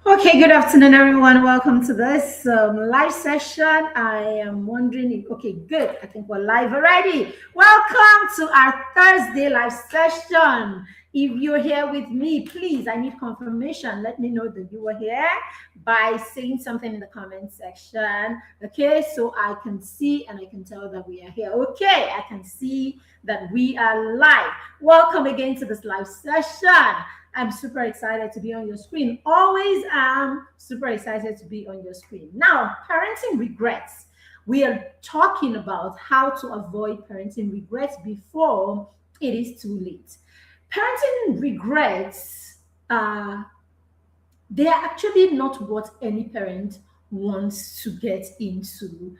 Okay, good afternoon, everyone. Welcome to this live session. I am wondering if, okay, good. I think we're live already. Welcome to our Thursday live session. If you're here with me, please, I need confirmation. Let me know that you were here by saying something in the comment section. Okay, so I can see and I can tell that we are here. Okay, I can see that we are live. Welcome again to this live session. I'm super excited to be on your screen. Always am super excited to be on your screen. Now, parenting regrets. We are talking about how to avoid parenting regrets before it is too late. Parenting regrets, they are actually not what any parent wants to get into,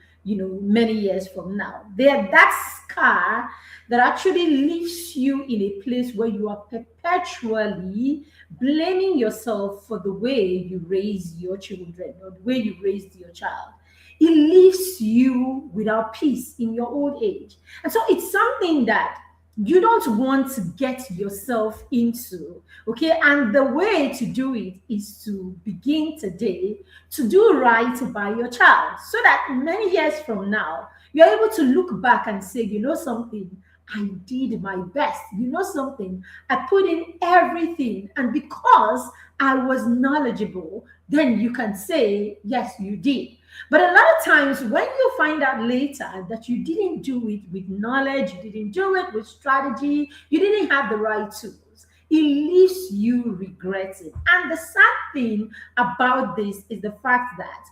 many years from now. They're that scar that actually leaves you in a place where you are perpetually blaming yourself for the way you raise your children or the way you raised your child. It leaves you without peace in your old age. And so it's something that you don't want to get yourself into. Okay, and the way to do it is to begin today to do right by your child so that many years from now you're able to look back and say, you know something, I did my best. You know something, I put in everything, and because I was knowledgeable, then you can say, yes, you did. But a lot of times, when you find out later that you didn't do it with knowledge, you didn't do it with strategy, you didn't have the right tools, it leaves you regretting. And the sad thing about this is the fact that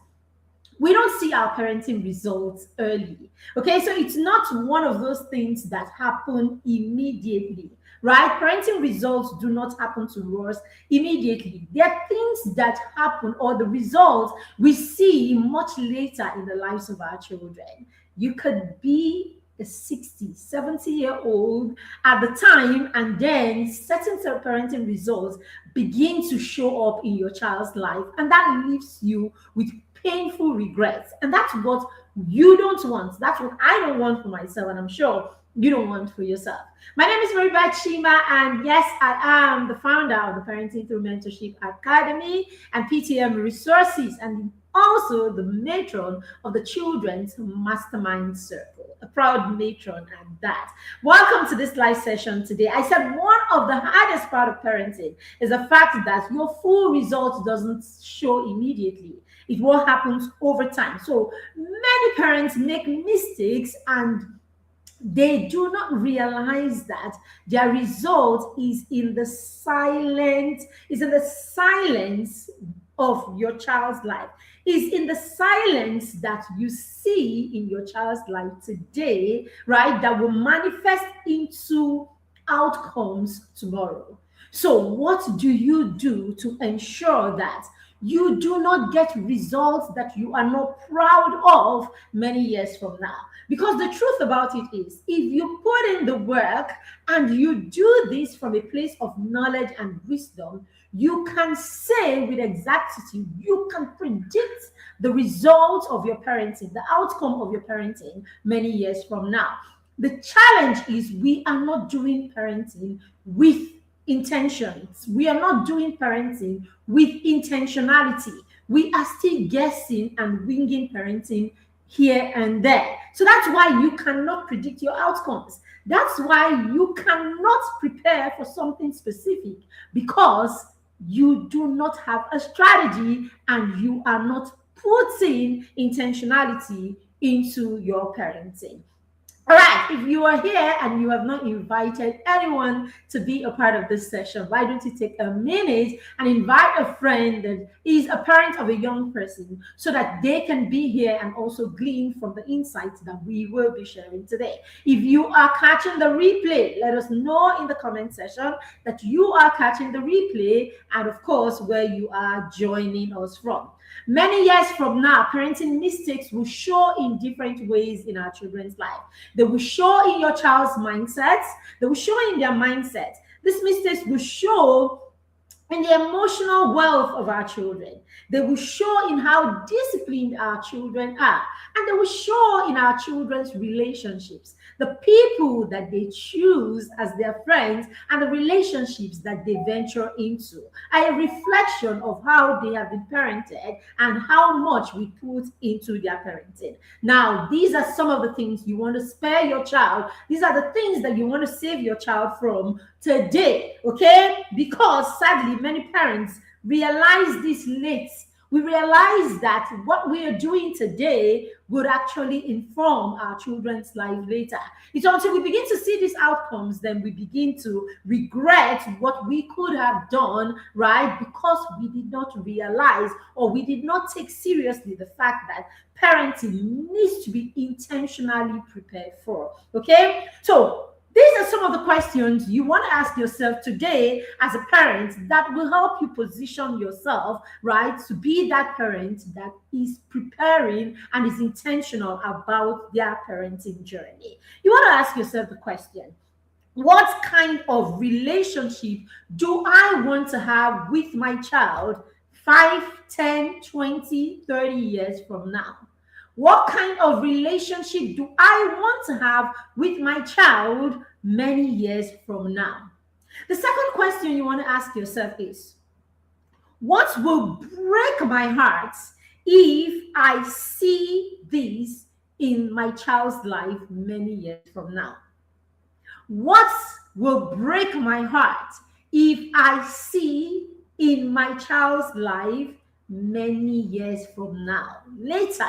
we don't see our parenting results early. Okay, so it's not one of those things that happen immediately, right? Parenting results do not happen to us immediately. There are things that happen, or the results we see much later in the lives of our children. You could be a 60, 70-year-old at the time, and then certain parenting results begin to show up in your child's life, and that leaves you with painful regrets. And that's what you don't want. That's what I don't want for myself, and I'm sure you don't want for yourself. My name is Mariba Chima, and yes, I am the founder of the Parenting Through Mentorship Academy and PTM Resources, and also the matron of the Children's Mastermind Circle, a proud matron at that. Welcome to this live session today. I said one of the hardest part of parenting is the fact that your full result doesn't show immediately. It what happens over time. So many parents make mistakes and they do not realize that their result is in the silence of your child's life, is in the silence that you see in your child's life today, right? That will manifest into outcomes tomorrow. So what do you do to ensure that you do not get results that you are not proud of many years from now? Because the truth about it is, if you put in the work and you do this from a place of knowledge and wisdom, you can say with exactitude, you can predict the results of your parenting, the outcome of your parenting many years from now. The challenge is we are not doing parenting with intentions. We are not doing parenting with intentionality. We are still guessing and winging parenting here and there. So that's why you cannot predict your outcomes. That's why you cannot prepare for something specific, because you do not have a strategy and you are not putting intentionality into your parenting. All right, if you are here and you have not invited anyone to be a part of this session, why don't you take a minute and invite a friend that is a parent of a young person so that they can be here and also glean from the insights that we will be sharing today. If you are catching the replay, let us know in the comment section that you are catching the replay and, of course, where you are joining us from. Many years from now, parenting mistakes will show in different ways in our children's life. They will show in your child's mindsets. They will show in their mindset. These mistakes will show in the emotional wealth of our children. They will show in how disciplined our children are. And they will show in our children's relationships, the people that they choose as their friends and the relationships that they venture into are a reflection of how they have been parented and how much we put into their parenting. Now, these are some of the things you want to spare your child. These are the things that you want to save your child from today, okay? Because sadly, many parents realize this late. We realize that what we are doing today would actually inform our children's life later. It's until we begin to see these outcomes, then we begin to regret what we could have done, right? Because we did not realize or we did not take seriously the fact that parenting needs to be intentionally prepared for. Okay? So these are some of the questions you want to ask yourself today as a parent that will help you position yourself, right, to be that parent that is preparing and is intentional about their parenting journey. You want to ask yourself the question, what kind of relationship do I want to have with my child 5, 10, 20, 30 years from now? What kind of relationship do I want to have with my child many years from now? The second question you want to ask yourself is, what will break my heart if I see this in my child's life many years from now? What will break my heart if I see in my child's life many years from now? Later,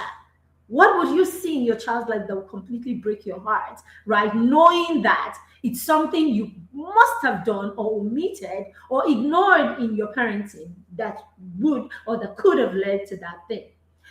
what would you see in your child's life that will completely break your heart, right? Knowing that it's something you must have done or omitted or ignored in your parenting that would or that could have led to that thing.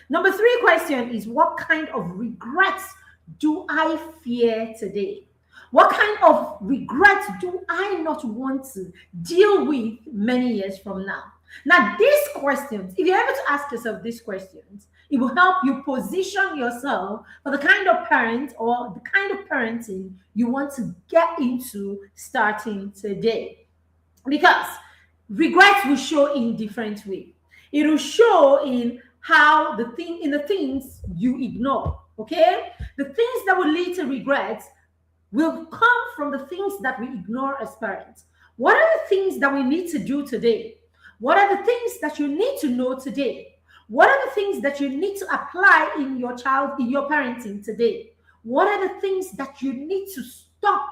Number three question is, what kind of regrets do I fear today? What kind of regrets do I not want to deal with many years from now? Now, these questions, if you're able to ask yourself these questions, it will help you position yourself for the kind of parent or the kind of parenting you want to get into starting today. Because regrets will show in different ways. It will show in how the things you ignore. Okay? The things that will lead to regrets will come from the things that we ignore as parents. What are the things that we need to do today? What are the things that you need to know today? What are the things that you need to apply in your parenting today? What are the things that you need to stop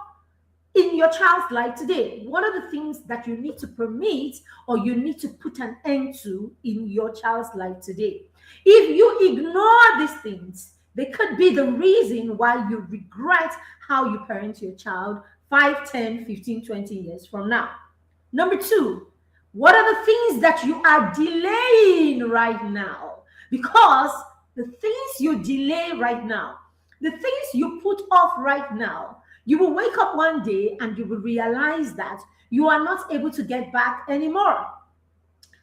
in your child's life today? What are the things that you need to permit or you need to put an end to in your child's life today? If you ignore these things, they could be the reason why you regret how you parent your child 5, 10, 15, 20 years from now. Number two, what are the things that you are delaying right now? Because the things you delay right now, the things you put off right now, you will wake up one day and you will realize that you are not able to get back anymore.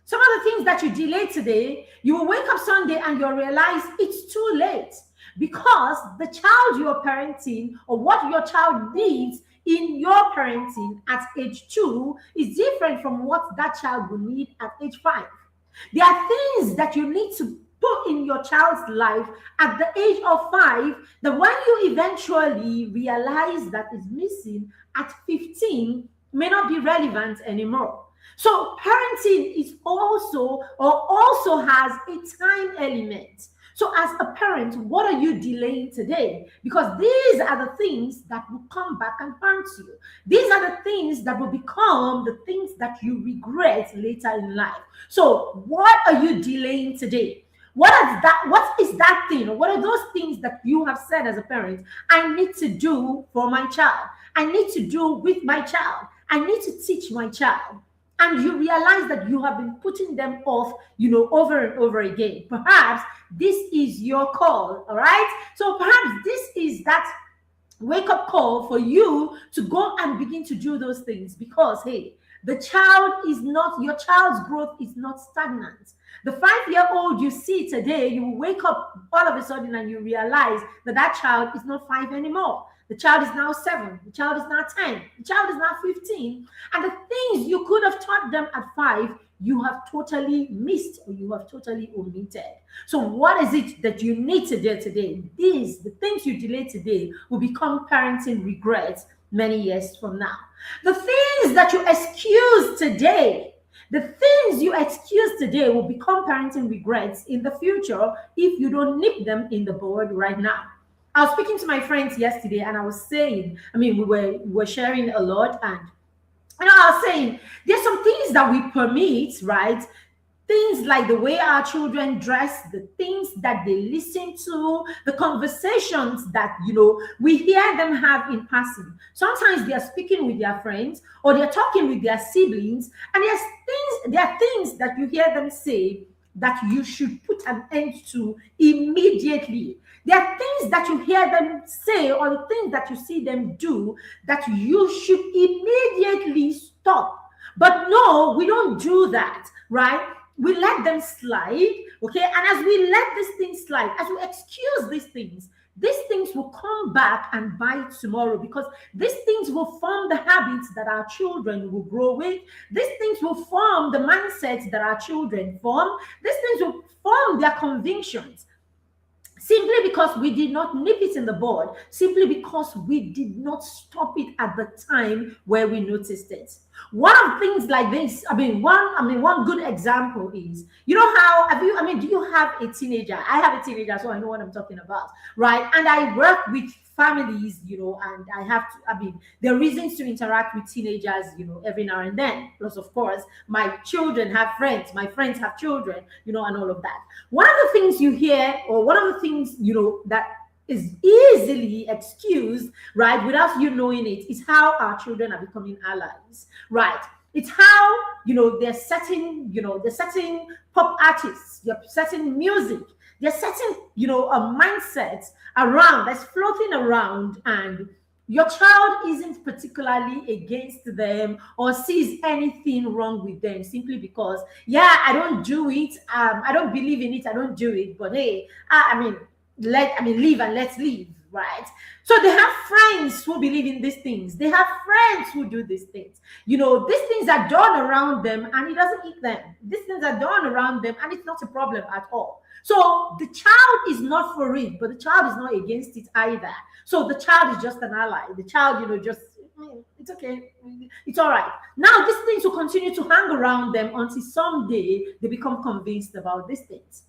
Some of the things that you delay today, you will wake up Sunday and you'll realize it's too late because the child you're parenting or what your child needs in your parenting at age 2 is different from what that child will need at age 5. There are things that you need to put in your child's life at the age of 5 that when you eventually realize that is missing at 15 may not be relevant anymore. So parenting is also has a time element. So as a parent, what are you delaying today? Because these are the things that will come back and haunt you. These are the things that will become the things that you regret later in life. So what are you delaying today? What is that thing? Or what are those things that you have said as a parent, I need to do for my child? I need to do with my child. I need to teach my child. And you realize that you have been putting them off, over and over again. Perhaps this is your call, all right? So perhaps this is that wake-up call for you to go and begin to do those things because, hey, your child's growth is not stagnant. The 5-year-old you see today, you will wake up all of a sudden and you realize that child is not 5 anymore. The child is now 7. The child is now 10. The child is now 15. And the things you could have taught them at 5, you have totally missed or you have totally omitted. So what is it that you need to do today? The things you delay today will become parenting regrets many years from now. The things that you excuse today, the things you excuse today will become parenting regrets in the future if you don't nip them in the bud right now. I was speaking to my friends yesterday and I was saying, we were sharing a lot, and I was saying there's some things that we permit, right? Things like the way our children dress, the things that they listen to, the conversations that we hear them have in passing. Sometimes they are speaking with their friends or they're talking with their siblings, and there are things that you hear them say that you should put an end to immediately. There are things that you hear them say or the things that you see them do that you should immediately stop. But no, we don't do that, right? We let them slide, okay? And as we let these things slide, as we excuse these things will come back and bite tomorrow, because these things will form the habits that our children will grow with. These things will form the mindsets that our children form. These things will form their convictions. Simply because we did not nip it in the bud, simply because we did not stop it at the time where we noticed it. One of things like this, one good example is, do you have a teenager? I have a teenager, so I know what I'm talking about, right? And I work with families, and I have to, there are reasons to interact with teenagers, every now and then. Plus, of course, my children have friends, my friends have children, and all of that. One of the things you hear, or one of the things, that is easily excused, right, without you knowing it, is how our children are becoming allies, right? It's how, they're setting pop artists, they're setting music, they're setting, a mindset around that's floating around, and your child isn't particularly against them or sees anything wrong with them, simply because, I don't do it, I don't believe in it, I don't do it, but hey, live and let's live, right? So they have friends who believe in these things. They have friends who do these things. These things are done around them and it doesn't eat them. These things are done around them and it's not a problem at all. So the child is not for it, but the child is not against it either. So the child is just an ally. The child, it's okay. It's all right. Now, these things will continue to hang around them until someday they become convinced about these things.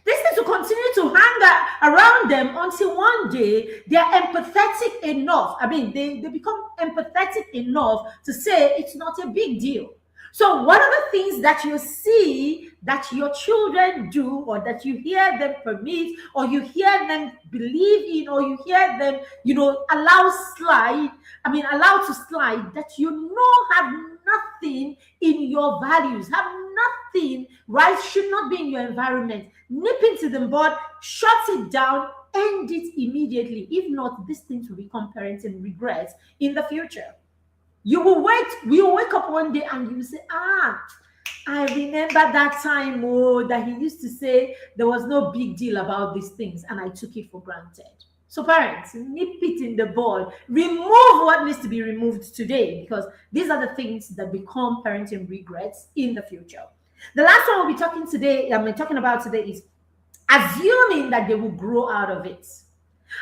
These things will continue to hang around them until one day they are empathetic enough. They become empathetic enough to say it's not a big deal. So one of the things that you see that your children do, or that you hear them permit, or you hear them believe in, or you hear them, allow to slide, that have nothing in your values, have nothing, right, should not be in your environment. Nip into the bud, shut it down, end it immediately. If not, these things will become parenting regrets in the future. You will wake up one day and you will say, I remember that time that he used to say there was no big deal about these things, and I took it for granted. So parents, nip it in the bud. Remove what needs to be removed today, because these are the things that become parenting regrets in the future. The last one we'll be talking about today is assuming that they will grow out of it.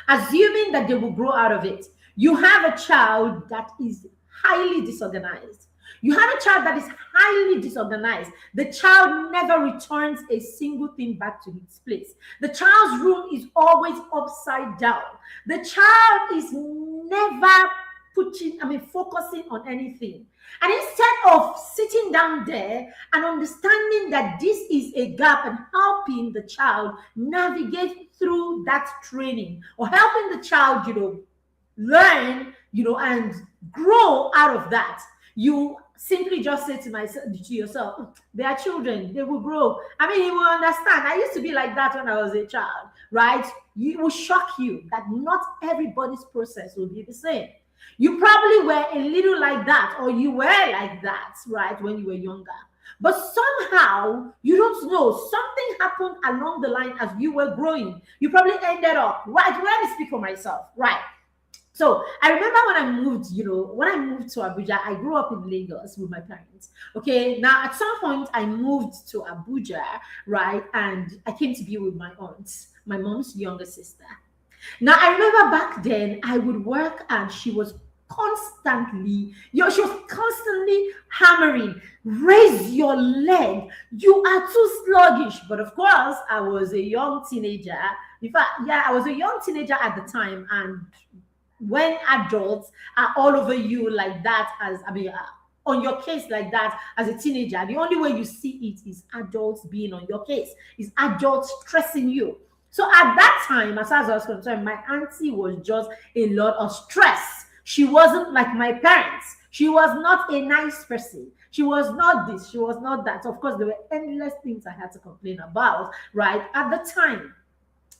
Assuming that they will grow out of it. You have a child that is highly disorganized. You have a child that is highly disorganized. The child never returns a single thing back to its place. The child's room is always upside down. The child is never focusing on anything. And instead of sitting down there and understanding that this is a gap and helping the child navigate through that training, or helping the child, learn, and grow out of that, you simply just say to yourself, they are children, they will grow. He will understand. I used to be like that when I was a child, right? It will shock you that not everybody's process will be the same. You probably were a little like that, or you were like that, right, when you were younger. But somehow, you don't know, something happened along the line as you were growing. You probably ended up, right, let me speak for myself, right? So I remember when I moved, when I moved to Abuja, I grew up in Lagos with my parents. Okay, now at some point I moved to Abuja, right? And I came to be with my aunt, my mom's younger sister. Now I remember back then I would work and she was constantly hammering, raise your leg. You are too sluggish. But of course, I was a young teenager. In fact, yeah, I was a young teenager at the time, and when adults are all over you like that, on your case like that as a teenager, the only way you see it is adults being on your case, is adults stressing you. So at that time, as far as I was concerned, my auntie was just a lot of stress. She wasn't like my parents. She was not a nice person. She was not this, she was not that. Of course, there were endless things I had to complain about, right, at the time.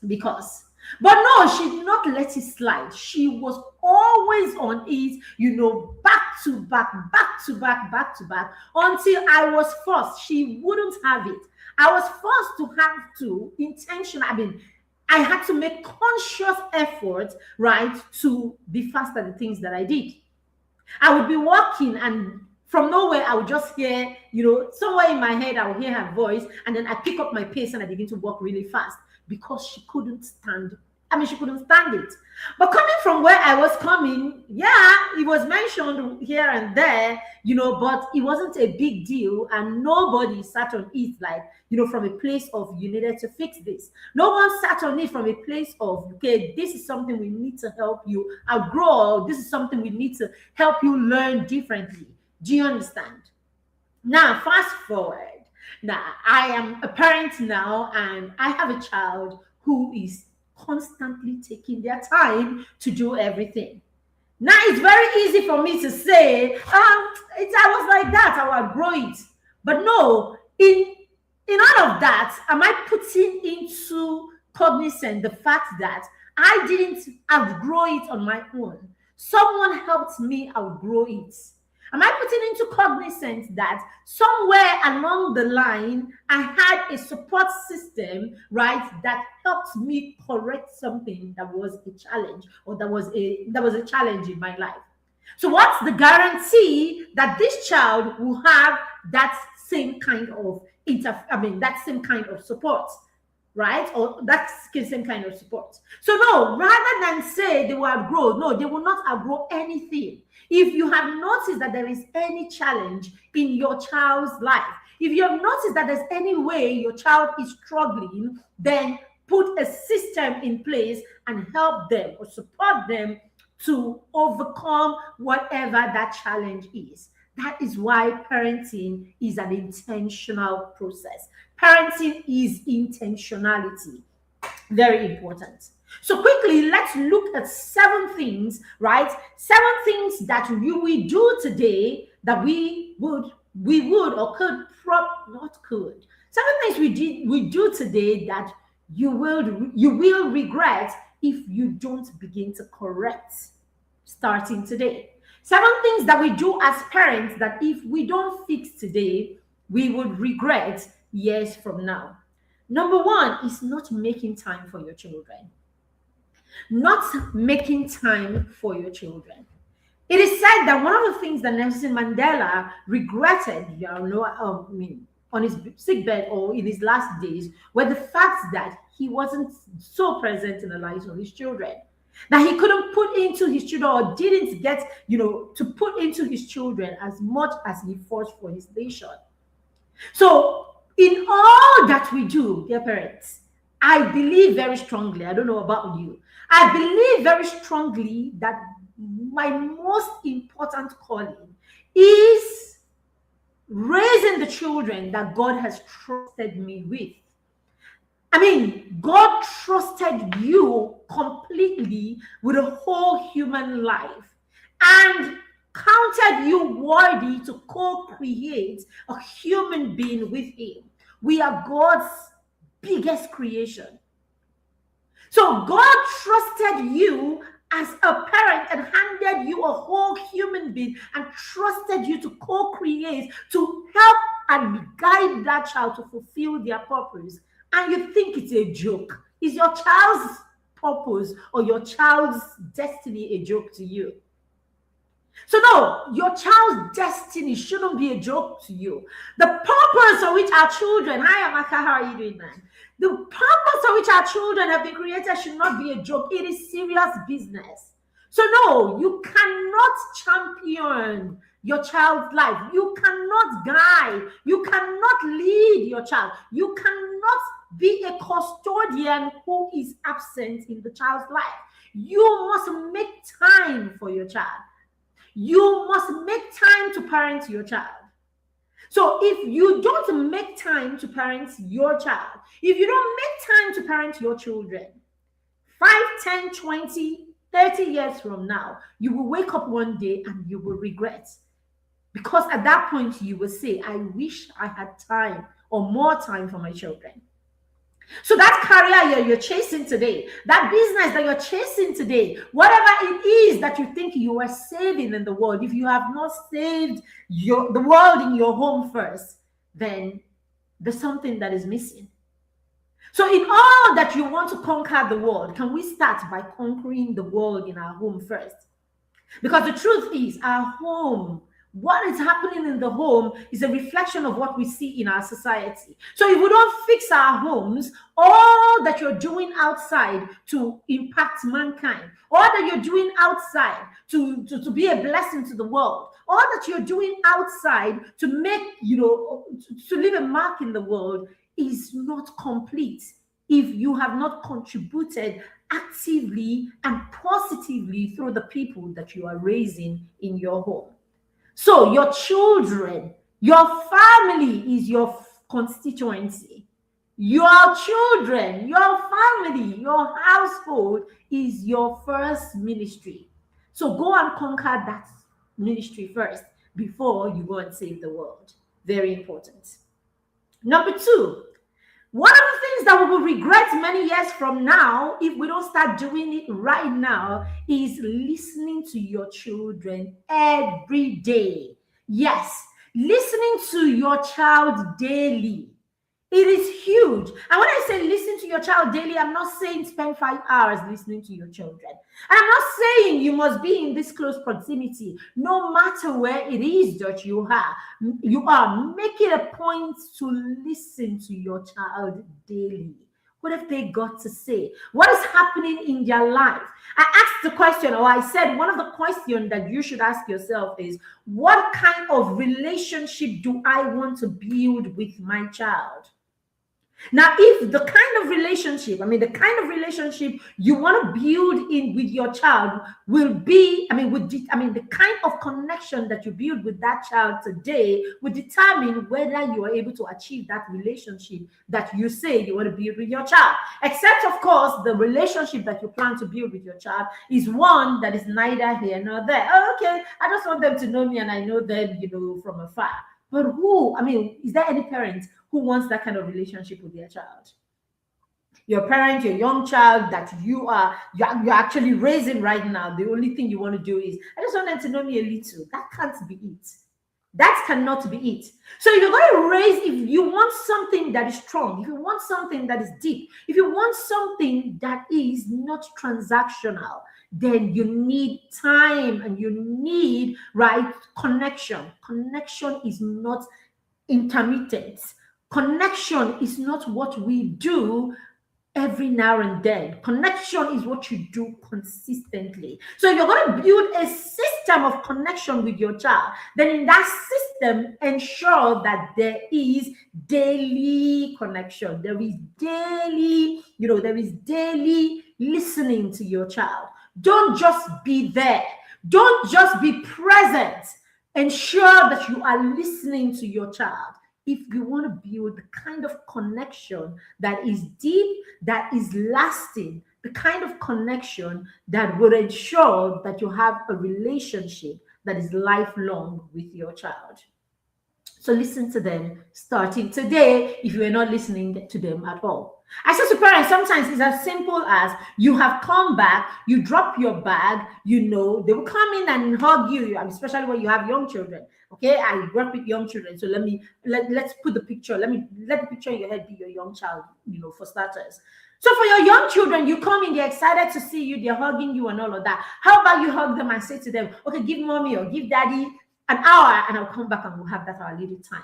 Because but no, she did not let it slide. She was always on it, back to back, back to back, back to back, until I was forced. She wouldn't have it. I was forced to have to intention. I had to make conscious effort, right, to be fast at the things that I did. I would be walking, and from nowhere I would just hear, somewhere in my head I would hear her voice, and then I pick up my pace and I begin to walk really fast because she couldn't stand. She couldn't stand it. But coming from where I was coming, yeah, it was mentioned here and there, but it wasn't a big deal, and nobody sat on it like, from a place of you needed to fix this. No one sat on it from a place of, okay, this is something we need to help you outgrow. This is something we need to help you learn differently. Do you understand? Now, fast forward. Now, I am a parent now, and I have a child who is constantly taking their time to do everything. Now, it's very easy for me to say, I was like that, I will grow it. But no, in all of that, am I putting into cognizance the fact that I didn't outgrow it on my own? Someone helped me outgrow it. Am I putting into cognizance that somewhere along the line, I had a support system, right, that helped me correct something that was a challenge, or that was a challenge in my life? So what's the guarantee that this child will have that same kind of that same kind of support? Right? Or that same kind of support. So no, rather than say they will outgrow, no, they will not outgrow anything. If you have noticed that there is any challenge in your child's life, if you have noticed that there's any way your child is struggling, then put a system in place and help them or support them to overcome whatever that challenge is. That is why parenting is an intentional process. Parenting is intentionality. Very important. So quickly, let's look at 7 things, right? 7 things that we do today that we would or could not could. 7 things we do today that you will regret if you don't begin to correct starting today. 7 things that we do as parents that if we don't fix today, we would regret years from now. Number 1 is not making time for your children. Not making time for your children. It is said that one of the things that Nelson Mandela regretted, on his sickbed or in his last days, were the fact that he wasn't so present in the lives of his children. That he couldn't put into his children, or didn't get, to put into his children as much as he fought for his nation. So, in all that we do, dear parents, I believe very strongly, I don't know about you, I believe very strongly that my most important calling is raising the children that God has trusted me with. God trusted you completely with a whole human life and counted you worthy to co-create a human being with him. We are God's biggest creation. So God trusted you as a parent and handed you a whole human being and trusted you to co-create, to help and guide that child to fulfill their purpose. And you think it's a joke. Is your child's purpose or your child's destiny a joke to you. So no, your child's destiny shouldn't be a joke to you. The purpose for which our children, hi Amaka, how are you doing, man? The purpose for which our children have been created should not be a joke. It is serious business. So no, you cannot champion your child's life. You cannot guide. You cannot lead your child. You cannot be a custodian who is absent in the child's life. You must make time for your child. You must make time to parent your child. So if you don't make time to parent your child, if you don't make time to parent your children, 5, 10, 20, 30 years from now, you will wake up one day and you will regret. Because at that point, you will say, I wish I had time or more time for my children. So that career you're chasing today, that business that you're chasing today, whatever it is that you think you are saving in the world, if you have not saved the world in your home first, then there's something that is missing. So in all that you want to conquer the world, can we start by conquering the world in our home first? Because the truth is, our home, what is happening in the home is a reflection of what we see in our society. So if we don't fix our homes, all that you're doing outside to impact mankind, all that you're doing outside to be a blessing to the world, all that you're doing outside to make, to leave a mark in the world is not complete if you have not contributed actively and positively through the people that you are raising in your home. So your children, your family is your constituency. Your children, your family, your household is your first ministry. So go and conquer that ministry first before you go and save the world. Very important. Number 2, one of the things that we will regret many years from now, if we don't start doing it right now, is listening to your children every day. Yes, listening to your child daily. It is huge. And when I say listen to your child daily, I'm not saying spend 5 hours listening to your children. And I'm not saying you must be in this close proximity. No matter where it is that you are, make it a point to listen to your child daily. What have they got to say? What is happening in their life? I asked the question, or I said one of the questions that you should ask yourself is, what kind of relationship do I want to build with my child? Now, if the kind of relationship you want to build in with your child will be, the kind of connection that you build with that child today will determine whether you are able to achieve that relationship that you say you want to build with your child. Except, of course, the relationship that you plan to build with your child is one that is neither here nor there. Oh, okay, I just want them to know me and I know them, from afar. But is there any parent who wants that kind of relationship with their child? Your parent, your young child that you're actually raising right now, the only thing you want to do is, I just want them to know me a little. That can't be it. That cannot be it. So if you're going to raise, if you want something that is strong, if you want something that is deep, if you want something that is not transactional, then you need time and you need, connection. Connection is not intermittent. Connection is not what we do every now and then. Connection is what you do consistently. So if you're going to build a system of connection with your child, then in that system, ensure that there is daily connection. There is daily listening to your child. Don't just be there. Don't just be present. Ensure that you are listening to your child. If you want to build the kind of connection that is deep, that is lasting, the kind of connection that will ensure that you have a relationship that is lifelong with your child. So listen to them starting today if you are not listening to them at all. I say to parents, sometimes it's as simple as you have come back, you drop your bag, they will come in and hug you, especially when you have young children. Okay, I work with young children, so let's put the picture. Let the picture in your head be your young child, for starters. So for your young children, you come in, they're excited to see you, they're hugging you and all of that. How about you hug them and say to them, okay, give mommy or give daddy an hour, and I'll come back and we'll have that our little time.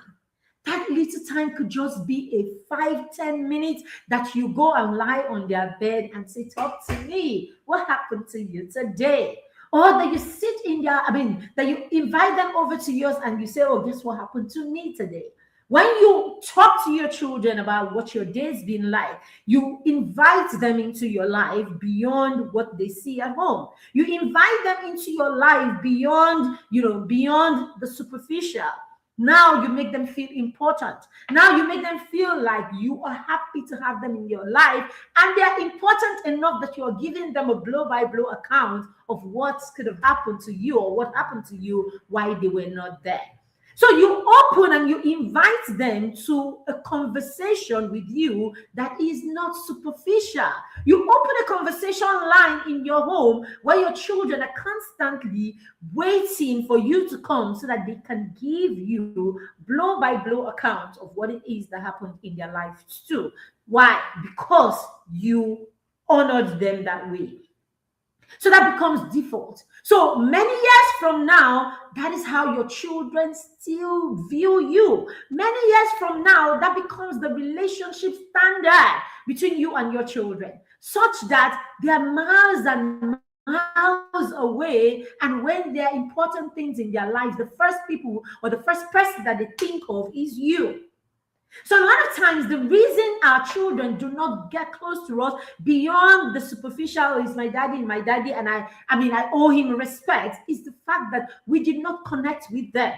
That little time could just be a 5-10 minutes that you go and lie on their bed and say, talk to me. What happened to you today? Or that you sit that you invite them over to yours and you say, oh, guess what happened to me today? When you talk to your children about what your day's been like, you invite them into your life beyond what they see at home. You invite them into your life beyond the superficial. Now you make them feel important. Now you make them feel like you are happy to have them in your life, and they are important enough that you are giving them a blow-by-blow account of what could have happened to you or what happened to you while they were not there. So you open and you invite them to a conversation with you that is not superficial. You open a conversation line in your home where your children are constantly waiting for you to come so that they can give you blow by blow account of what it is that happened in their lives too. Why? Because you honored them that way. So that becomes default. So many years from now, that is how your children still view you. Many years from now, that becomes the relationship standard between you and your children, such that they are miles and miles away, and when there are important things in their lives, the first people or the first person that they think of is you. So a lot of times the reason our children do not get close to us beyond the superficial is my daddy and I owe him respect, is the fact that we did not connect with them.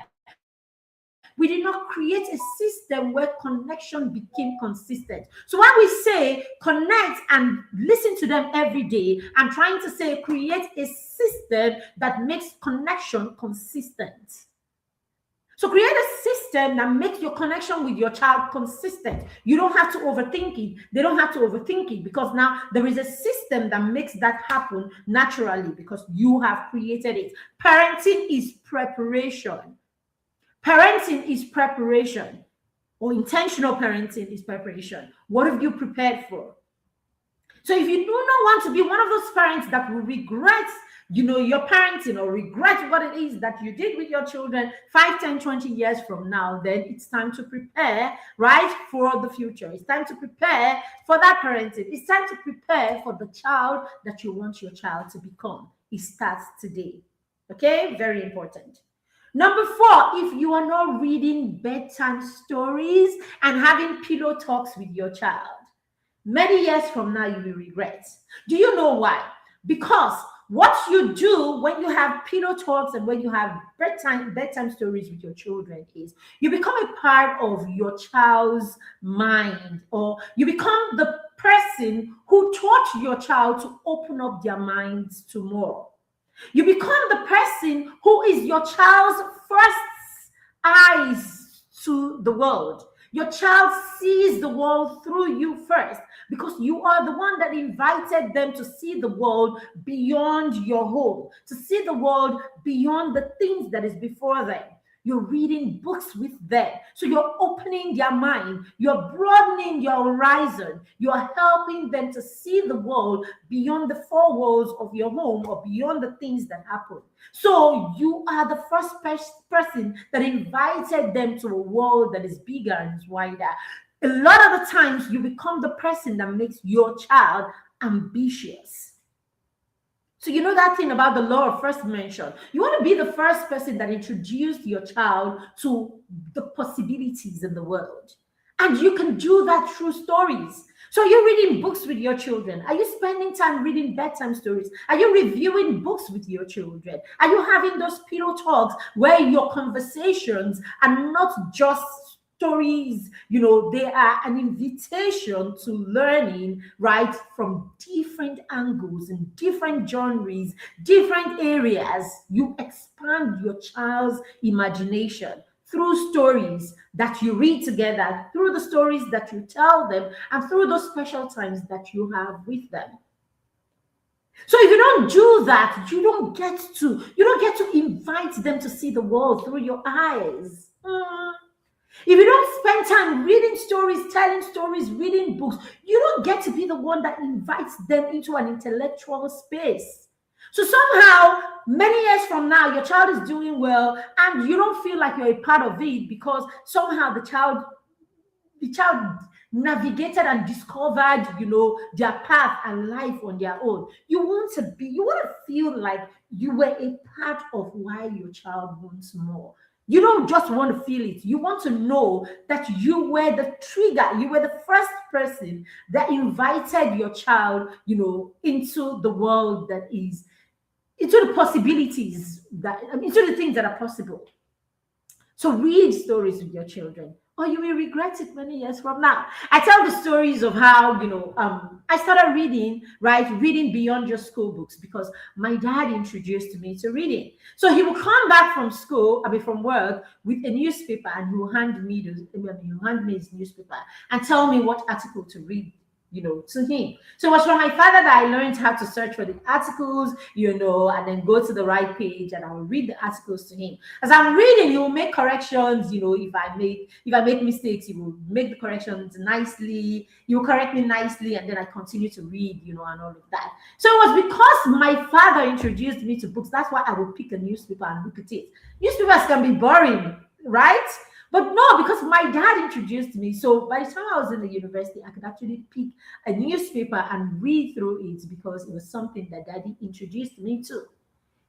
We did not create a system where connection became consistent. So when we say connect and listen to them every day, I'm trying to say create a system that makes connection consistent. So create a system that makes your connection with your child consistent. You don't have to overthink it. They don't have to overthink it, because now there is a system that makes that happen naturally because you have created it. Parenting is preparation. Parenting is preparation, or intentional parenting is preparation. What have you prepared for? So if you do not want to be one of those parents that will regret your parenting or regret what it is that you did with your children 5, 10, 20 years from now, then it's time to prepare, right, for the future. It's time to prepare for that parenting. It's time to prepare for the child that you want your child to become. It starts today. Okay, very important. Number 4, if you are not reading bedtime stories and having pillow talks with your child, many years from now, you will regret. Do you know why? Because what you do when you have pillow talks and when you have bedtime stories with your children is you become a part of your child's mind, or you become the person who taught your child to open up their minds to more. You become the person who is your child's first eyes to the world. Your child sees the world through you first, because you are the one that invited them to see the world beyond your home, to see the world beyond the things that is before them. You're reading books with them. So you're opening their mind. You're broadening your horizon. You're helping them to see the world beyond the 4 walls of your home or beyond the things that happen. So you are the first person that invited them to a world that is bigger and wider. A lot of the times you become the person that makes your child ambitious. So you know that thing about the law of first mention. You want to be the first person that introduced your child to the possibilities in the world. And you can do that through stories. So you're reading books with your children. Are you spending time reading bedtime stories? Are you reviewing books with your children? Are you having those pillow talks where your conversations are not just stories, they are an invitation to learning, right, from different angles and different genres, different areas. You expand your child's imagination through stories that you read together, through the stories that you tell them, and through those special times that you have with them. So if you don't do that, you don't get to invite them to see the world through your eyes. If you don't spend time reading stories, telling stories, reading books, you don't get to be the one that invites them into an intellectual space. So somehow, many years from now, your child is doing well, and you don't feel like you're a part of it because somehow the child navigated and discovered, their path and life on their own. You want to feel like you were a part of why your child wants more. You don't just want to feel it. You want to know that you were the trigger. You were the first person that invited your child, into the world that is, into the possibilities into the things that are possible. So read stories with your children, or you will regret it many years from now. I tell the stories of how, I started reading, right? Reading beyond just school books because my dad introduced me to reading. So he would come back from school, from work with a newspaper, and he will hand me his newspaper and tell me what article to read, to him. So it was from my father that I learned how to search for the articles, and then go to the right page, and I will read the articles to him. As I'm reading, he will make corrections. If I make mistakes, he will make the corrections nicely. He will correct me nicely, and then I continue to read, and all of that. So it was because my father introduced me to books. That's why I would pick a newspaper and look at it. Newspapers can be boring, right? But no, because my dad introduced me. So by the time I was in the university, I could actually pick a newspaper and read through it because it was something that daddy introduced me to.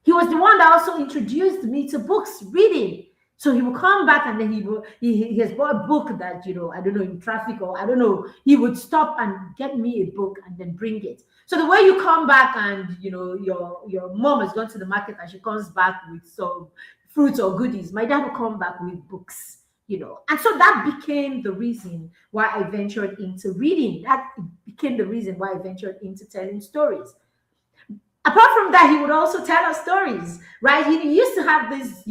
He was the one that also introduced me to books, reading. So he would come back, and then he has bought a book that, I don't know, in traffic, or I don't know, he would stop and get me a book and then bring it. So the way you come back, and your mom has gone to the market and she comes back with some fruits or goodies, my dad would come back with books. And so that became the reason why I ventured into reading. That became the reason why I ventured into telling stories. Apart from that, he would also tell us stories, right? He used to have this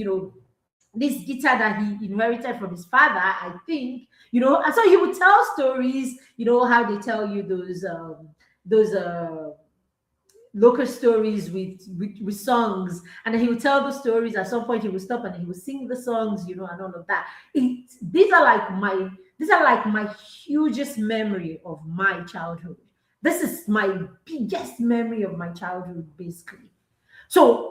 guitar that he inherited from his father, I think, and so he would tell stories, how they tell you those local stories with songs, and then he would tell the stories. At some point he would stop and he would sing the songs, and all of that. These are like my hugest memory of my childhood. This is my biggest memory of my childhood, basically. So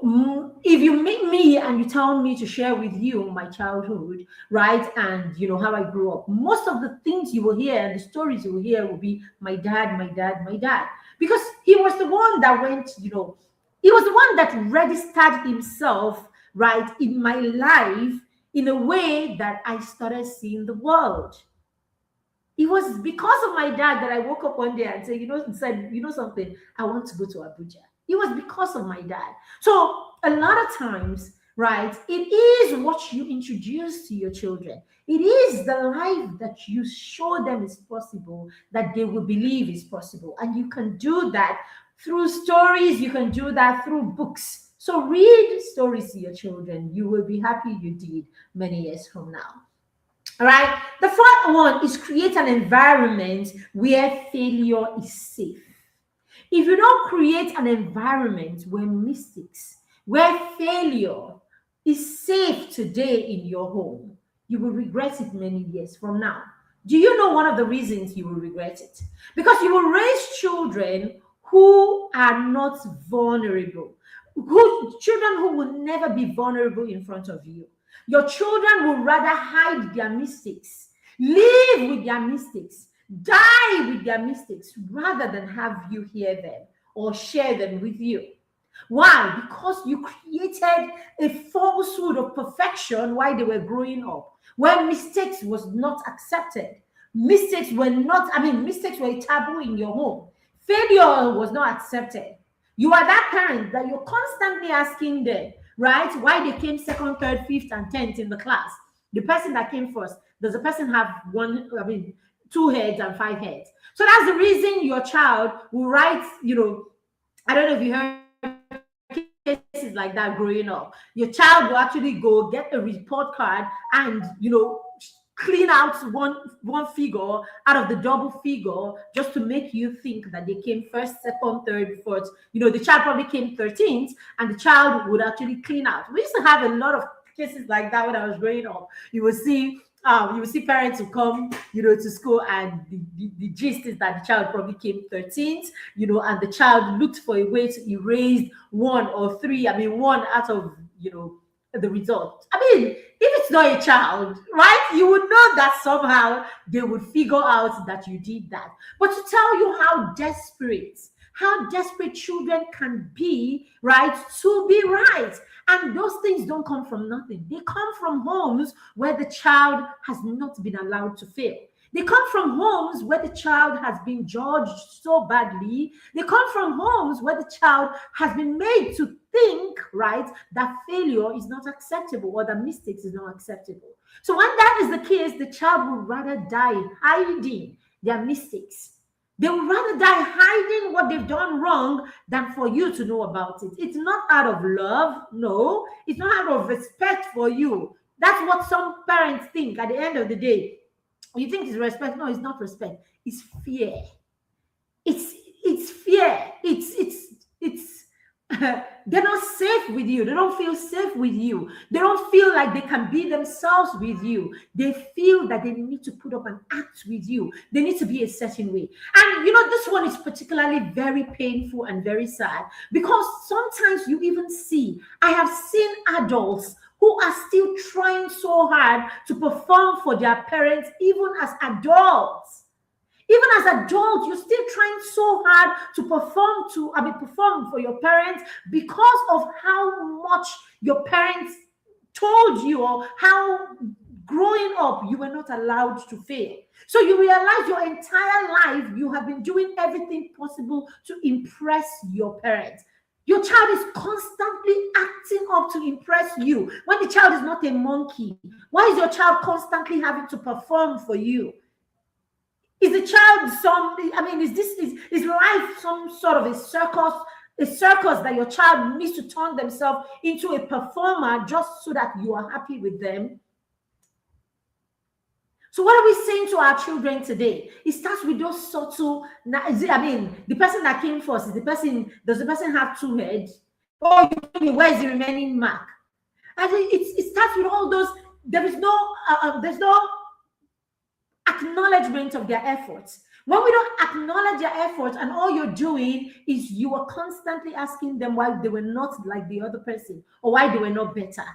if you meet me and you tell me to share with you my childhood, right, and how I grew up, most of the things you will hear and the stories you will hear will be my dad, my dad, my dad, because he was the one that he was the one that registered himself, right, in my life in a way that I started seeing the world. It was because of my dad that I woke up one day and said, something, I want to go to Abuja. It was because of my dad. So a lot of times, right, it is what you introduce to your children. It is the life that you show them is possible that they will believe is possible. And you can do that through stories. You can do that through books. So read stories to your children. You will be happy you did many years from now. All right. The fourth one is create an environment where failure is safe. If you don't create an environment where failure is safe today in your home, you will regret it many years from now. Do you know one of the reasons you will regret it? Because you will raise children who are not vulnerable, children who will never be vulnerable in front of you. Your children will rather hide their mistakes, live with their mistakes, die with their mistakes, rather than have you hear them or share them with you. Why? Because you created a falsehood of perfection while they were growing up, where mistakes was not accepted. Mistakes were a taboo in your home. Failure was not accepted. You are that parent that you're constantly asking them, right, why they came second, third, fifth, and 10th in the class. The person that came first, does the person have two heads and five heads? So that's the reason your child will write, I don't know if you heard cases cases like that growing up. Your child will actually go get a report card and, clean out one figure out of the double figure just to make you think that they came first, second, third, fourth. The child probably came 13th, and the child would actually clean out. We used to have a lot of cases like that when I was growing up. You will see parents who come, to school, and the gist is that the child probably came 13th, and the child looked for a way to erase one or three, one out of, the result. If it's not a child, right, you would know that somehow they would figure out that you did that. But to tell you how desperate children can be, right, to be right. And those things don't come from nothing. They come from homes where the child has not been allowed to fail. They come from homes where the child has been judged so badly. They come from homes where the child has been made to think, right, that failure is not acceptable or that mistakes is not acceptable. So when that is the case, the child would rather die hiding their mistakes. They would rather die hiding what they've done wrong than for you to know about it. It's not out of love. No, it's not out of respect for you. That's what some parents think at the end of the day. You think it's respect? No, it's not respect. It's fear. It's fear. It's they're not safe with you. They don't feel safe with you. They don't feel like they can be themselves with you. They feel that they need to put up an act with you. They need to be a certain way. And this one is particularly very painful and very sad, because sometimes you even see, I have seen adults who are still trying so hard to perform for their parents, even as adults. Even as adults, you're still trying so hard to perform for your parents because of how much your parents told you, or how growing up you were not allowed to fail. So you realize your entire life you have been doing everything possible to impress your parents. Your child is constantly acting up to impress you when the child is not a monkey. Why is your child constantly having to perform for you? Is the child is life some sort of a circus that your child needs to turn themselves into a performer just so that you are happy with them? So what are we saying to our children today? It starts with those subtle, the person that came first, does the person have two heads? Oh, where's the remaining mark? And it starts with all those, there's no acknowledgement of their efforts. When we don't acknowledge their efforts, and all you're doing is you are constantly asking them why they were not like the other person, or why they were not better.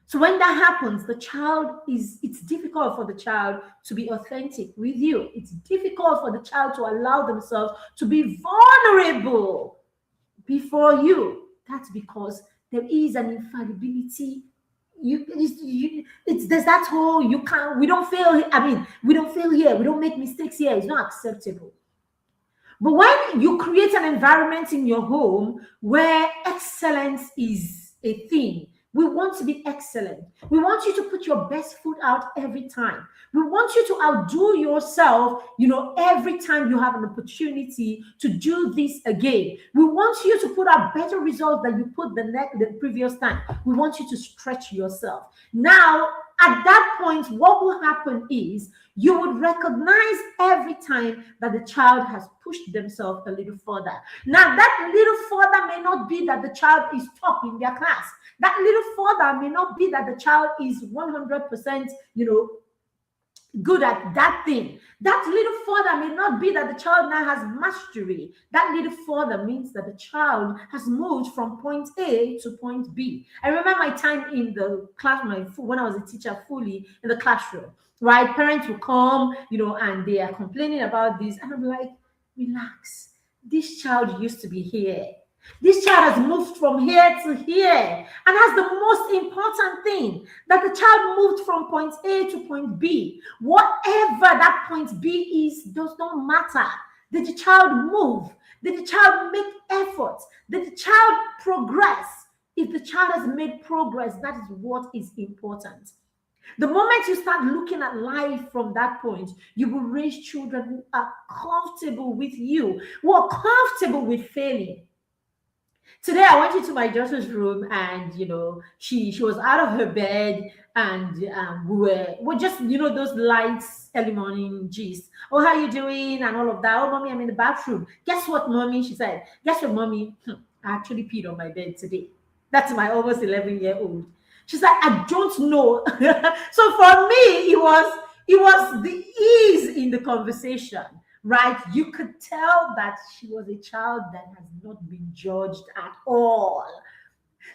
So when that happens, it's difficult for the child to be authentic with you. It's difficult for the child to allow themselves to be vulnerable before you. That's because there is an infallibility. There's that whole, we don't fail here. We don't make mistakes here. It's not acceptable. But when you create an environment in your home where excellence is a thing, we want to be excellent. We want you to put your best foot out every time. We want you to outdo yourself, every time you have an opportunity to do this again. We want you to put out better results than you put the previous time. We want you to stretch yourself. Now, at that point, what will happen is you would recognize every time that the child has pushed themselves a little further. Now, that little further may not be that the child is top in their class. That little further may not be that the child is 100%, good at that thing. That little further may not be that the child now has mastery. That little further means that the child has moved from point A to point B. I remember my time in the class, when I was a teacher fully in the classroom, right? Parents will come, and they are complaining about this. And I'm like, relax. This child used to be here. This child has moved from here to here. And that's the most important thing, that the child moved from point A to point B. Whatever that point B is does not matter. Did the child move? Did the child make effort? Did the child progress? If the child has made progress, that is what is important. The moment you start looking at life from that point, you will raise children who are comfortable with you, who are comfortable with failing. Today I went into my daughter's room, and she was out of her bed, and we're just those lights early morning gist. Oh, how you doing and all of that. Oh, mommy, I'm in the bathroom. Guess what, mommy? She said. Guess what, mommy? I actually peed on my bed today. That's my almost 11-year-old. She's like, I don't know. So for me, it was the ease in the conversation, right? You could tell that she was a child that has not been judged at all.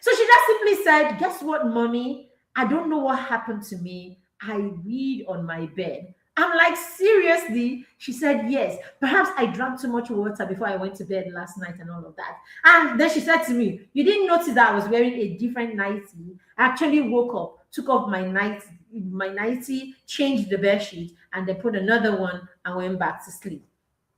So she just simply said, guess what, mommy? I don't know what happened to me. I weed on my bed. I'm like, seriously? She said, yes. Perhaps I drank too much water before I went to bed last night and all of that. And then she said to me, you didn't notice that I was wearing a different nightie. I actually woke up, took off my nightie, changed the bed sheet, and then put another one and went back to sleep.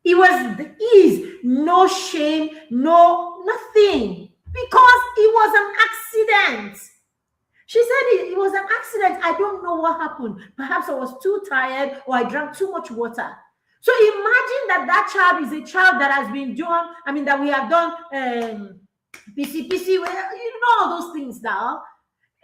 It was the ease, no shame, no nothing, because it was an accident. She said it was an accident. I don't know what happened. Perhaps I was too tired or I drank too much water. So imagine that child is a child that has been done, that we have done PCPC, all those things now,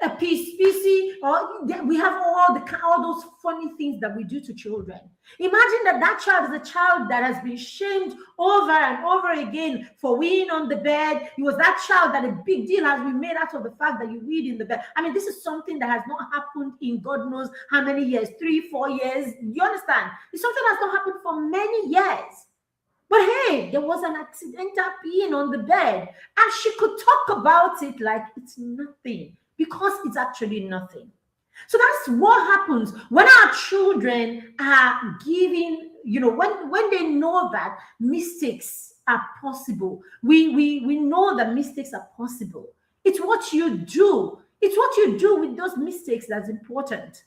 a PC, or we have all those funny things that we do to children. Imagine that child is a child that has been shamed over and over again for weeing on the bed. It was that child that a big deal has been made out of the fact that you weed in the bed. This is something that has not happened in God knows how many years, 3-4 years. You understand? It's something that's not happened for many years. But hey, there was an accidental peeing on the bed, and she could talk about it like it's nothing, because it's actually nothing. So that's what happens when our children are giving, when they know that mistakes are possible. We know that mistakes are possible. It's what you do. It's what you do with those mistakes that's important.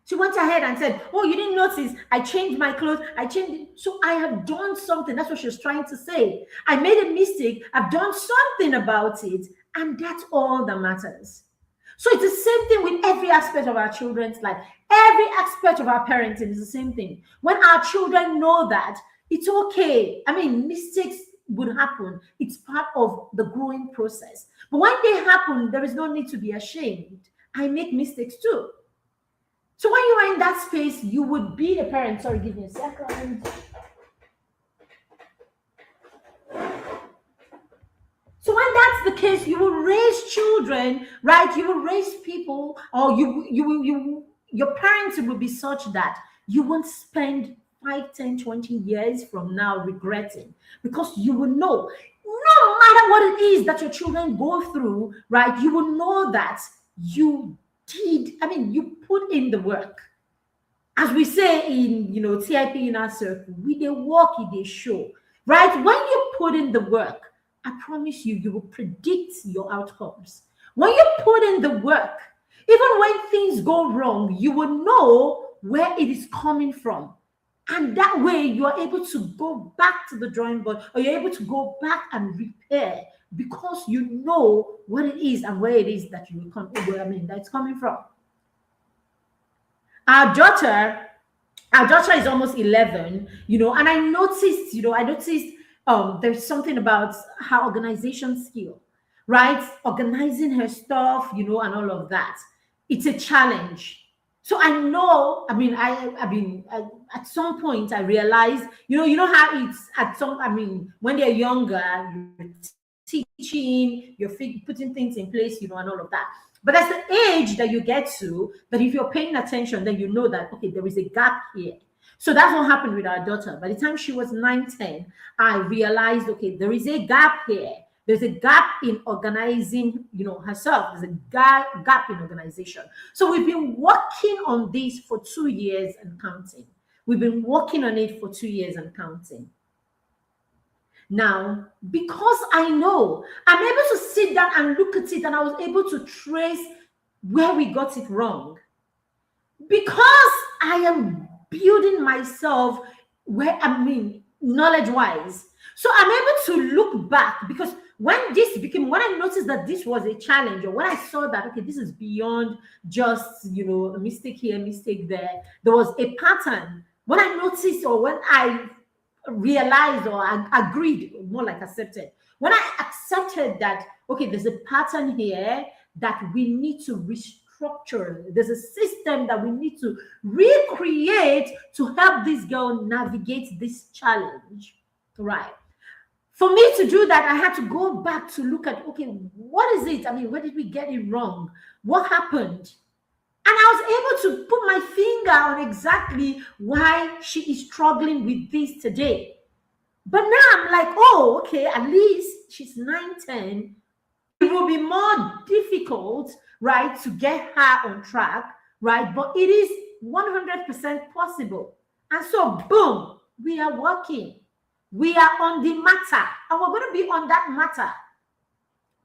She went ahead and said, oh, you didn't notice. I changed my clothes. I changed it. So I have done something. That's what she was trying to say. I made a mistake. I've done something about it. And that's all that matters. So it's the same thing with every aspect of our children's life. Every aspect of our parenting is the same thing. When our children know that it's okay. Mistakes would happen. It's part of the growing process. But when they happen, there is no need to be ashamed. I make mistakes too. So when you are in that space, you would be a parent. Sorry, give me a second. So when that's the case, you will raise children, right? You will raise people, or your parents will be such that you won't spend 5, 10, 20 years from now regretting, because you will know, no matter what it is that your children go through, right? You will know that you you put in the work. As we say in TIP in our circle, we they walk, they show, right? When you put in the work, I promise you, you will predict your outcomes. When you put in the work, even when things go wrong, you will know where it is coming from. And that way, you are able to go back to the drawing board, or you're able to go back and repair, because you know what it is and where it is that you will come. That's coming from. Our daughter is almost 11, and I noticed, there's something about her organization skill, right? Organizing her stuff, and all of that. It's a challenge. So I know, at some point I realized, you know how it's when they're younger, you're teaching, you're putting things in place, and all of that. But that's the age that you get to, that if you're paying attention, then you know that, okay, there is a gap here. So that's what happened with our daughter. By the time she was 9, 10, I realized, okay, there is a gap here. There's a gap in organizing, herself. There's a gap in organization. So we've been working on this for 2 years and counting. We've been working on it for 2 years and counting. Now, because I know, I'm able to sit down and look at it, and I was able to trace where we got it wrong. Because I am building myself knowledge-wise. So I'm able to look back, because when I noticed that this was a challenge, or when I saw that, okay, this is beyond just, a mistake here, mistake there was a pattern. When I noticed, or when I realized or agreed, more like accepted. When I accepted that, okay, there's a pattern here that we need to restructure, there's a system that we need to recreate to help this girl navigate this challenge, right? For me to do that, I had to go back to look at, okay, what is it? I mean, where did we get it wrong? What happened? And I was able to put my finger on exactly why she is struggling with this today. But now I'm like, oh, okay, at least she's 9, 10. It will be more difficult, right, to get her on track, right? But it is 100% possible. And so, boom, we are working. We are on the matter. And we're going to be on that matter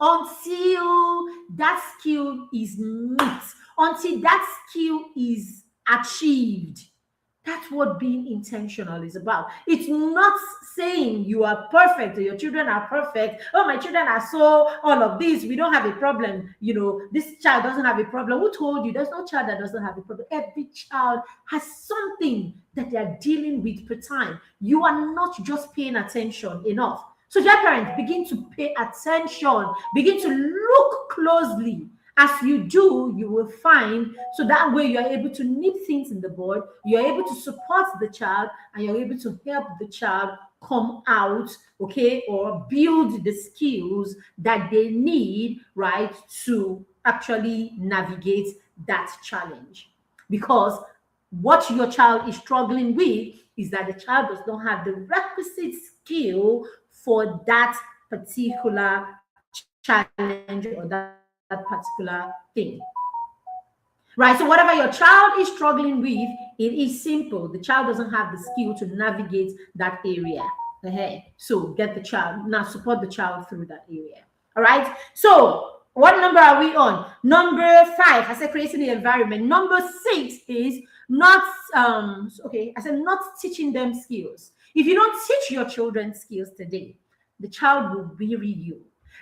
until that skill is met, until that skill is achieved. That's what being intentional is about. It's not saying you are perfect or your children are perfect. Oh, my children are so all of this. We don't have a problem. You know, this child doesn't have a problem. Who told you? There's no child that doesn't have a problem. Every child has something that they are dealing with per time. You are not just paying attention enough. So, dear parents, begin to pay attention. Begin to look closely. As you do, you will find, so that way you are able to nip things in the bud, you're able to support the child, and you're able to help the child come out, okay, or build the skills that they need, right, to actually navigate that challenge. Because what your child is struggling with is that the child does not have the requisite skill for that particular challenge or that particular thing. Right? So whatever your child is struggling with, it is simple. The child doesn't have the skill to navigate that area. Okay. So get the child, now support the child through that area. All right. So what number are we on? Number 5, I said creating the environment. Number 6 is not okay. I said not teaching them skills. If you don't teach your children skills today, the child will weary you.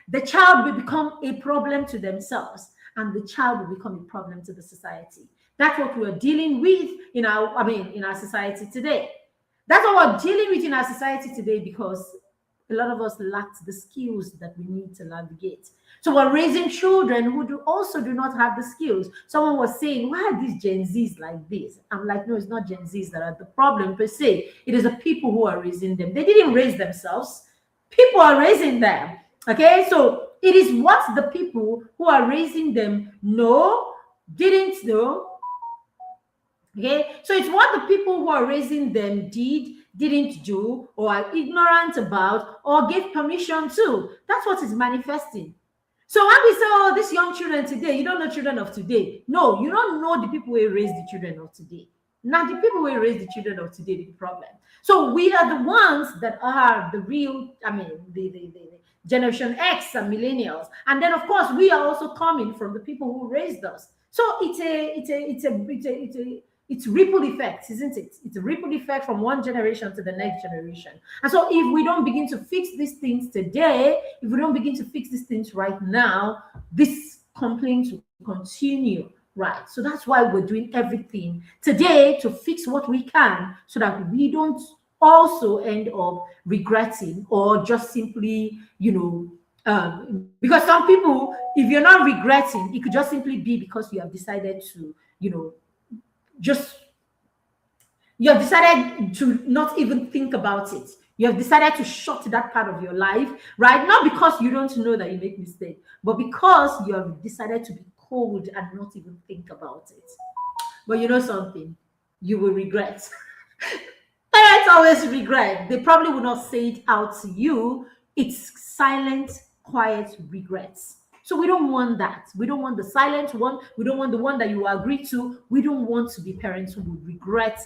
The child will become a problem to themselves, and the child will become a problem to the society. That's what we're dealing with in our society today. That's what we're dealing with in our society today, because a lot of us lack the skills that we need to navigate. So we're raising children who also do not have the skills. Someone was saying, why are these Gen Zs like this? I'm like, no, it's not Gen Zs that are the problem per se. It is the people who are raising them. They didn't raise themselves. People are raising them. Okay, so it is what the people who are raising them didn't know. Okay, so it's what the people who are raising them didn't do, or are ignorant about, or gave permission to. That's what is manifesting. So when we say, oh, these young children today, you don't know children of today. No, you don't know the people who raised the children of today. Now, the people who raise the children of today, the problem. So we are the ones that are the real, the Generation X and millennials. And then, of course, we are also coming from the people who raised us. So it's ripple effect, isn't it? It's a ripple effect from one generation to the next generation. And so if we don't begin to fix these things today, if we don't begin to fix these things right now, this complaint will continue. Right. So that's why we're doing everything today to fix what we can, so that we don't also end up regretting, or just simply, because some people, if you're not regretting, it could just simply be because you have decided to, you have decided to not even think about it. You have decided to shut that part of your life, right? Not because you don't know that you make mistakes, but because you have decided to be cold and not even think about it. But you know something? You will regret. Parents always regret. They probably will not say it out to you. It's silent, quiet regrets. So we don't want that. We don't want the silent one. We don't want the one that you agree to. We don't want to be parents who would regret,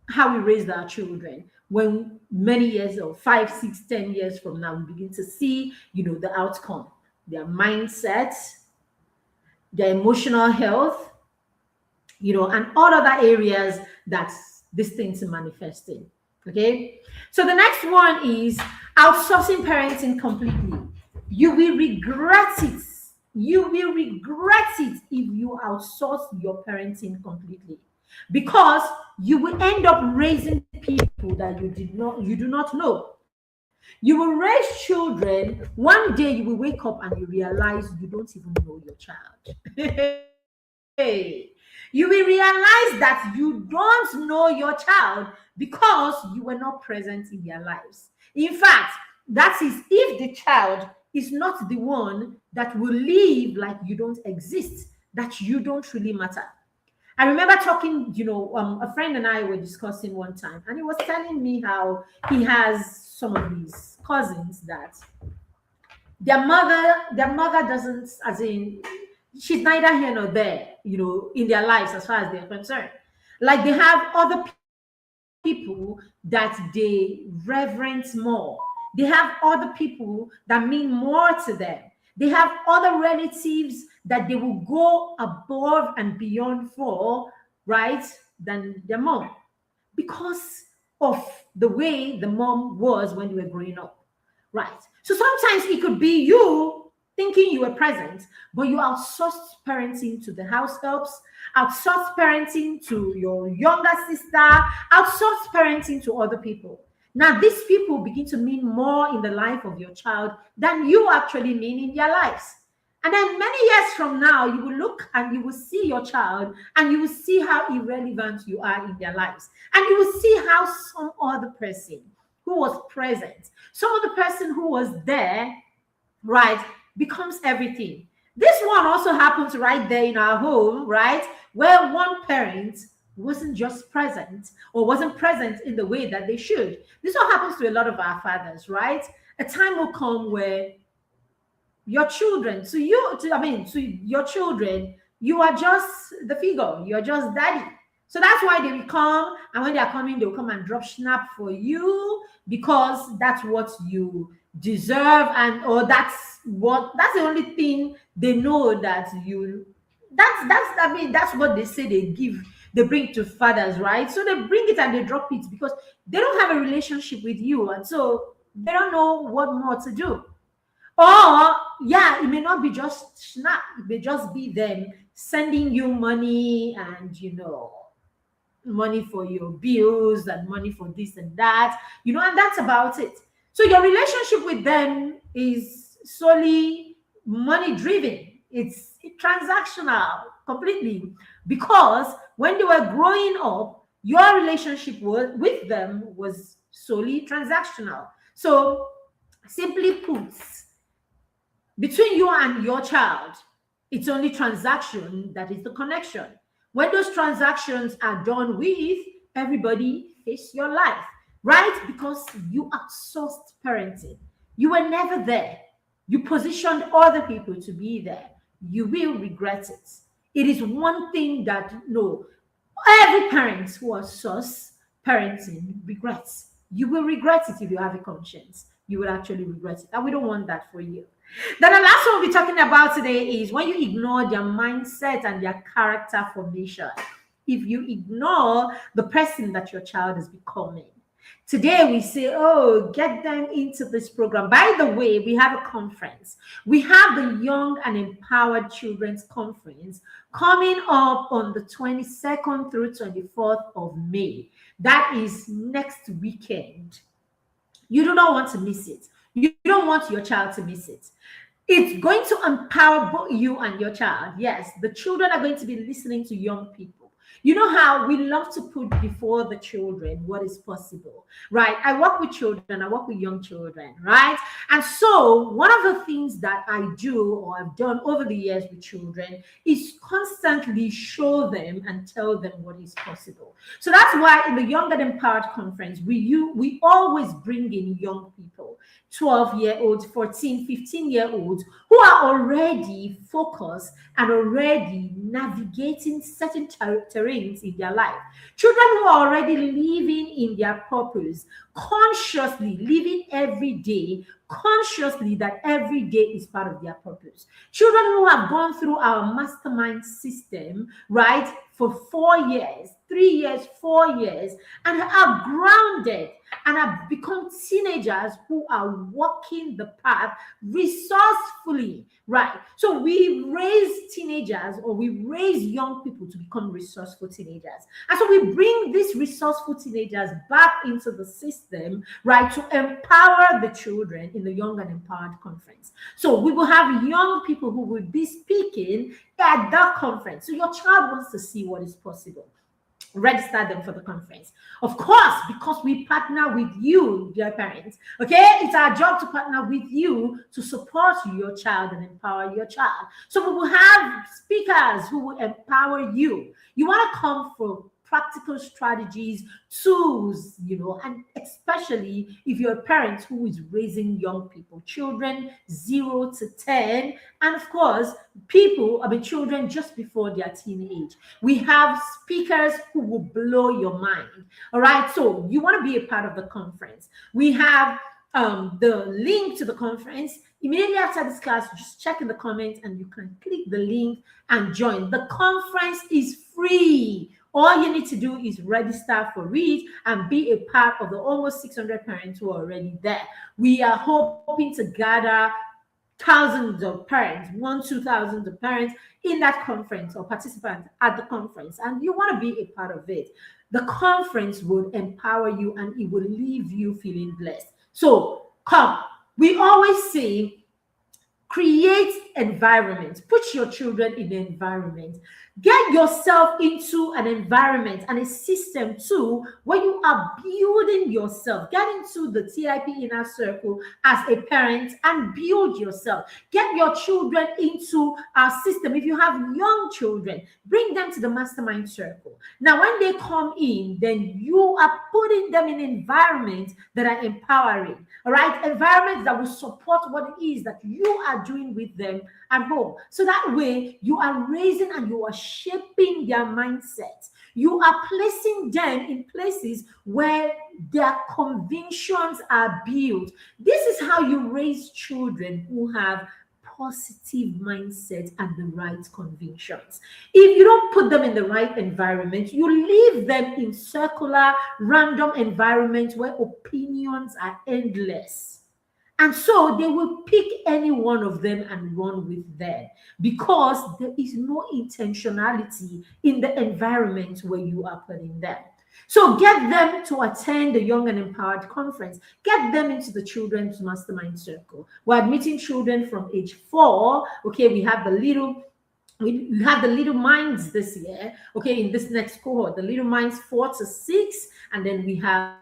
how we raised our children, when many years, or 5, 6, 10 years from now, we begin to see, the outcome, their mindset, their emotional health, and all other areas that these things are manifesting. Okay. So the next one is outsourcing parenting completely. You will regret it. You will regret it if you outsource your parenting completely, because you will end up raising people that you do not know. You will raise children. One day you will wake up and you realize you don't even know your child. Hey, you will realize that you don't know your child because you were not present in their lives. In fact, that is if the child is not the one that will live like you don't exist, that you don't really matter. I remember talking, a friend and I were discussing one time, and he was telling me how he has some of these cousins that their mother doesn't, as in, she's neither here nor there, in their lives as far as they're concerned. Like they have other people that they reverence more. They have other people that mean more to them. They have other relatives that they will go above and beyond for, right, than their mom, because of the way the mom was when you were growing up. Right. So sometimes it could be you thinking you were present, but you outsourced parenting to the house helps, outsourced parenting to your younger sister, outsourced parenting to other people. Now, these people begin to mean more in the life of your child than you actually mean in their lives. And then many years from now, you will look and you will see your child and you will see how irrelevant you are in their lives. And you will see how some other person who was present, some other person who was there, right, becomes everything. This one also happens right there in our home, right, where one parent wasn't just present or wasn't present in the way that they should. This all happens to a lot of our fathers, right? A time will come where your children, to your children, you are just the figure, you're just daddy. So that's why they will come, and when they are coming, they'll come and drop snap for you because that's what you deserve, and or that's the only thing they know that you that's what they say they bring to fathers, right? So they bring it and they drop it because they don't have a relationship with you, and so they don't know what more to do. Or, yeah, it may not be just snap, it may just be them sending you money and, money for your bills and money for this and that, and that's about it. So your relationship with them is solely money driven, it's transactional completely, because when they were growing up, your relationship with them was solely transactional. So, simply put, between you and your child, it's only transaction that is the connection. When those transactions are done with, everybody face your life, right? Because you outsourced parenting. You were never there. You positioned other people to be there. You will regret it. It is one thing that, no, every parent who outsources parenting regrets. You will regret it if you have a conscience. You will actually regret it. And we don't want that for you. Then the last one we'll be talking about today is when you ignore their mindset and their character formation. If you ignore the person that your child is becoming. Today we say, oh, get them into this program. By the way, we have a conference. We have the Young and Empowered Children's Conference coming up on the 22nd through 24th of May. That is next weekend. You do not want to miss it. You don't want your child to miss it. It's going to empower both you and your child. Yes, the children are going to be listening to young people. You know how we love to put before the children what is possible, right? I work with children, I work with young children, right? And so one of the things that I do or I've done over the years with children is constantly show them and tell them what is possible. So that's why in the Young and Empowered Conference, we always bring in young people, 12-year-olds, 14, 15-year-olds who are already focused and already navigating certain terrains in their life. Children who are already living in their purpose, consciously living every day, consciously that every day is part of their purpose. Children who have gone through our mastermind system, right, for 4 years, 3 years, 4 years, and are grounded and have become teenagers who are walking the path resourcefully, right? So we raise teenagers, or we raise young people to become resourceful teenagers. And so we bring these resourceful teenagers back into the system, right, to empower the children in the Young and Empowered Conference. So we will have young people who will be speaking at that conference. So your child wants to see what is possible. Register them for the conference. Of course, because we partner with you, dear parents. Okay, it's our job to partner with you to support your child and empower your child. So we will have speakers who will empower you. You want to come for practical strategies, tools, and especially if you're a parent who is raising young people, children 0 to 10, and of course, children just before their teenage. We have speakers who will blow your mind. All right, so you want to be a part of the conference. We have the link to the conference. Immediately after this class, just check in the comments and you can click the link and join. The conference is free. All you need to do is register for it and be a part of the almost 600 parents who are already there. We are hoping to gather thousands of parents, 2,000 of parents in that conference, or participants at the conference, and you want to be a part of it. The conference will empower you and it will leave you feeling blessed. So come. We always say, create environment. Put your children in an environment. Get yourself into an environment and a system too, where you are building yourself. Get into the TIP inner circle as a parent and build yourself. Get your children into our system. If you have young children, bring them to the mastermind circle. Now, when they come in, then you are putting them in environments that are empowering. All right, environments that will support what it is that you are doing with them at home. So that way you are raising and you are shaping their mindset. You are placing them in places where their convictions are built. This is how you raise children who have positive mindset and the right convictions. If you don't put them in the right environment, you leave them in circular, random environments where opinions are endless. And so they will pick any one of them and run with them, because there is no intentionality in the environment where you are putting them. So get them to attend the Young and Empowered Conference. Get them into the Children's Mastermind Circle. We're admitting children from age 4. Okay, we have the little minds this year. Okay, in this next cohort, the little minds 4 to 6, and then we have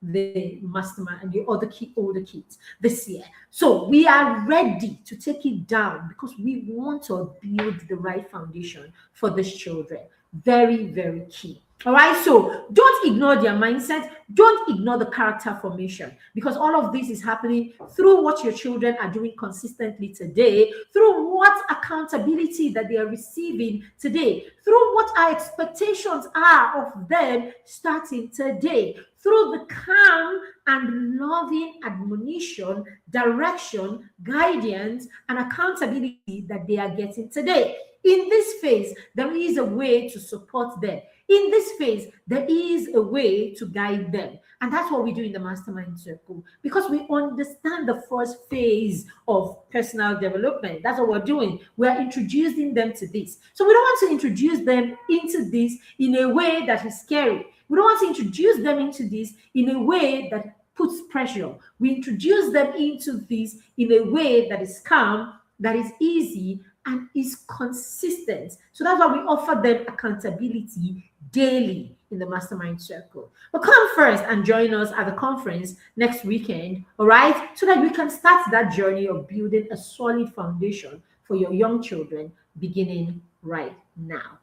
the mastermind and the older kids this year. So we are ready to take it down because we want to build the right foundation for these children. Very, very key. All right, so don't ignore their mindset. Don't ignore the character formation, because all of this is happening through what your children are doing consistently today, through what accountability that they are receiving today, through what our expectations are of them starting today, through the calm and loving admonition, direction, guidance, and accountability that they are getting today. In this phase, there is a way to support them. In this phase, there is a way to guide them. And that's what we do in the Mastermind Circle, because we understand the first phase of personal development. That's what we're doing. We're introducing them to this. So we don't want to introduce them into this in a way that is scary. We don't want to introduce them into this in a way that puts pressure. We introduce them into this in a way that is calm, that is easy, and is consistent. So that's why we offer them accountability daily in the Mastermind Circle. But come first and join us at the conference next weekend, all right? So that we can start that journey of building a solid foundation for your young children beginning right now.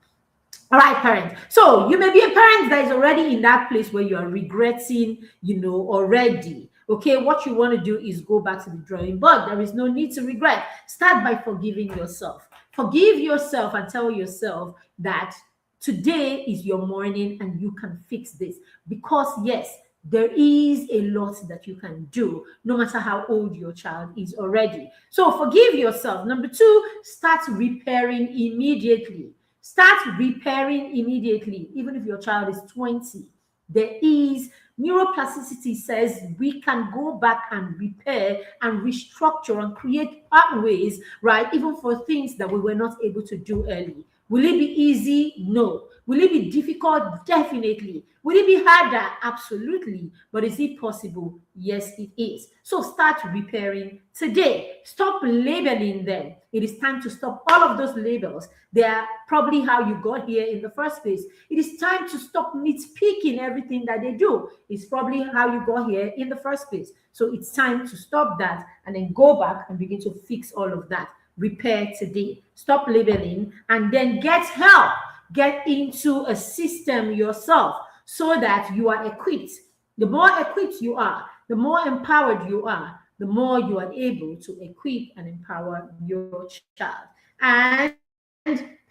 All right, parents. So you may be a parent that is already in that place where you are regretting, already. Okay, what you want to do is go back to the drawing board. There is no need to regret. Start by forgiving yourself. Forgive yourself and tell yourself that today is your morning and you can fix this. Because yes, there is a lot that you can do, no matter how old your child is already. So forgive yourself. Number 2, start repairing immediately. Start repairing immediately, even if your child is 20. There is neuroplasticity says we can go back and repair and restructure and create pathways, right? Even for things that we were not able to do early. Will it be easy? No. Will it be difficult? Definitely. Will it be harder? Absolutely. But is it possible? Yes, it is. So start repairing today. Stop labeling them. It is time to stop all of those labels. They are probably how you got here in the first place. It is time to stop nitpicking everything that they do. It's probably how you got here in the first place. So it's time to stop that and then go back and begin to fix all of that. Repair today. Stop labeling and then get help. Get into a system yourself so that you are equipped. The more equipped you are, the more empowered you are, the more you are able to equip and empower your child. And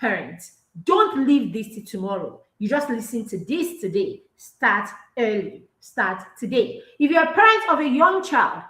parents, don't leave this to tomorrow. You just listen to this today. Start early. Start today. If you're a parent of a young child,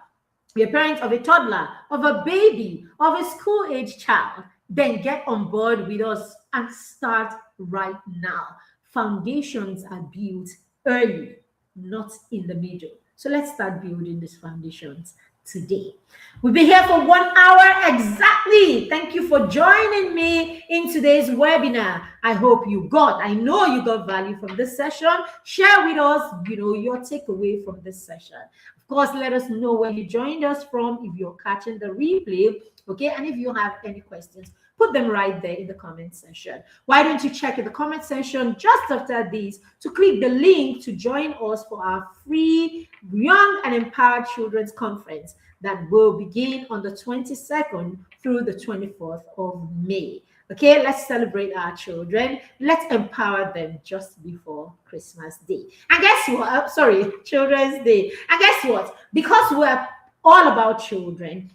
you're a parent of a toddler, of a baby, of a school-age child, then get on board with us and start right now. Foundations are built early, not in the middle. So let's start building these foundations today. We'll be here for 1 hour exactly. Thank you for joining me in today's webinar. I hope I know you got value from this session. Share with us, your takeaway from this session. Of course, let us know where you joined us from if you're catching the replay. Okay, and if you have any questions, put them right there in the comment section. Why don't you check in the comment section just after this to click the link to join us for our free Young and Empowered Children's Conference that will begin on the 22nd through the 24th of May. Okay, let's celebrate our children. Let's empower them just before Christmas Day. And guess what? Children's Day. And guess what? Because we're all about children,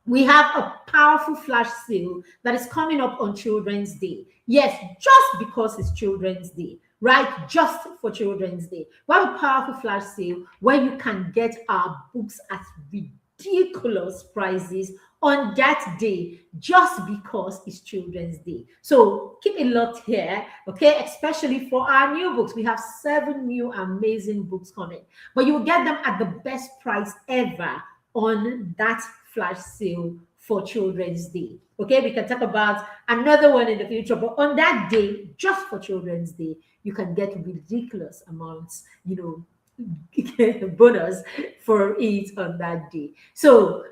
we have a powerful flash sale that is coming up on Children's Day. Yes, just because it's Children's Day, right? Just for Children's Day. We have a powerful flash sale where you can get our books at ridiculous prices on that day just because it's Children's Day. So keep it locked here, okay? Especially for our new books. We have 7 new amazing books coming, but you will get them at the best price ever on that flash sale for Children's Day. Okay, we can talk about another one in the future, but on that day, just for Children's Day, you can get ridiculous amounts, bonus for it on that day. So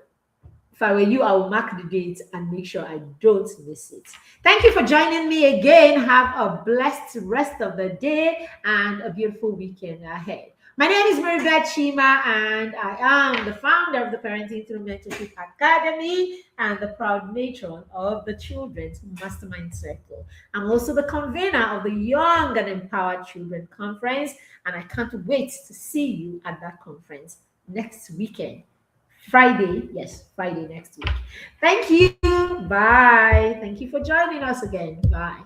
if I were you, I will mark the date and make sure I don't miss it. Thank you for joining me again. Have a blessed rest of the day and a beautiful weekend ahead. My name is Maribeth Chima, and I am the founder of the Parenting Through Mentorship Academy and the proud matron of the Children's Mastermind Circle. I'm also the convener of the Young and Empowered Children Conference, and I can't wait to see you at that conference next weekend. Friday next week. Thank you. Bye. Thank you for joining us again. Bye.